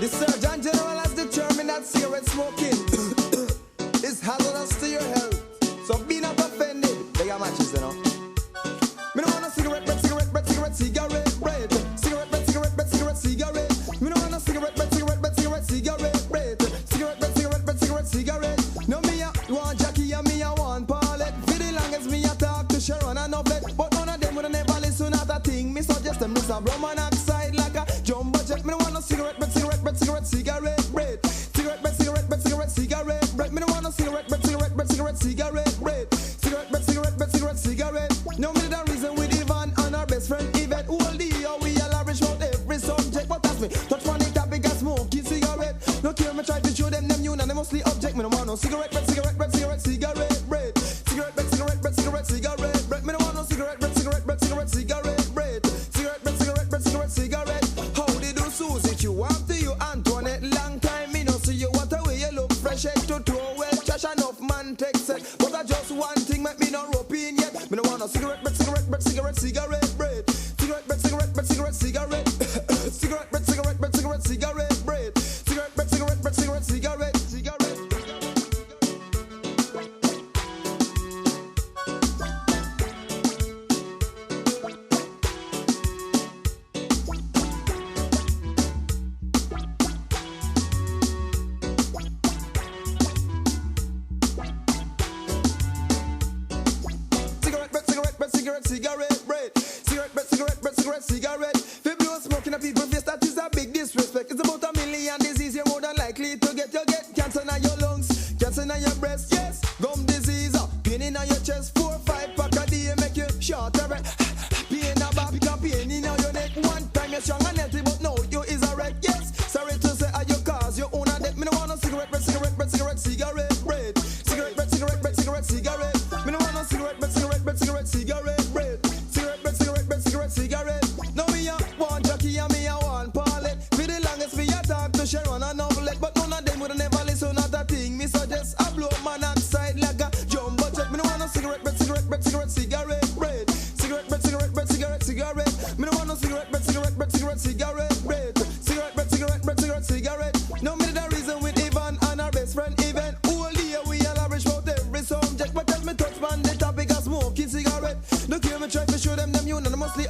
The Surgeon General has determined that cigarette smoking is hazardous to your health. So be not offended. They got matches, you know. Me don't want a cigarette, but cigarette, but cigarette, cigarette, bread. Cigarette, but cigarette, but cigarette, cigarette. Me don't want a cigarette, but cigarette, but cigarette, cigarette, bread. Cigarette, but cigarette, but cigarette, cigarette. No me a want Jackie and me a want Paulette. For the longest me a talk to Sharon and Oblet, but none of them would never listen at a thing. Me suggest them miss a rum monoxide like a jumbo jet. Me don't want no cigarette, but cigarette, but cigarette, cigarette, bread. Cigarette, but cigarette, but cigarette, cigarette, bread. Me don't want no cigarette, but cigarette, but cigarette, cigarette, bread. Cigarette, but cigarette, but cigarette, cigarette. No me the reason with Ivan and our best friend Yvette. All the year we all lavish about every subject, but that's me. Touch money topic and smoking cigarette. No care me try to show them unanimously object. Me don't want no cigarette, but cigarette, but cigarette, cigarette, bread. Cigarette, but cigarette, but cigarette, cigarette, bread. Me don't want no cigarette, but cigarette, but cigarette, cigarette, bread. Cigarette, but cigarette, but cigarette, cigarette. How they do Susie? You want to you Antoinette? Long time me no see you. What a way you look fresh head to toe. Well, trash enough man take set. But I just one thing make me no rope in yet. Me don't want no cigarette, but cigarette, but cigarette, cigarette, bread. Cigarette, but cigarette, but cigarette, cigarette. Cigarette, but cigarette, but cigarette, cigarette, bread. Cigarette, but cigarette, but cigarette, cigarette, cigarette. Cigarette, bread. Cigarette, but cigarette, but cigarette, cigarette. If blow smoking at people face, that is a big disrespect. It's about a million disease you're more than likely to get. You get cancer in your lungs, cancer in your breast, yes. Gum disease, pain in your chest. 4 or 5 pack a day make you shorter. Pain in a back, pain in your neck. One time you're strong and healthy, but now you is a wreck, yes. Sorry to say, you cause your own death. Me no want no cigarette, but cigarette, but cigarette, cigarette, bread. Cigarette, but cigarette, but cigarette, cigarette. Me no want no cigarette, but cigarette, but cigarette, cigarette, bread. Cigarette. No me a want Jackie and me a want Paulette. For the longest me a talk to Sharon and Oblet, but none of them would never listen at a thing. Me suggest I blow monoxide like a jumbo jet. Me no want no cigarette, but cigarette, but cigarette, cigarette, bread. Cigarette, but cigarette, but cigarette, cigarette. Me no want no cigarette, but cigarette, but cigarette, cigarette, bread. Cigarette, but cigarette, but cigarette, cigarette. No me the reason with Ivan and our best friend Yvette. All the year we all average about every subject, but tell me touch man the topic of smoking cigarette. Look here me try to show them unanimously.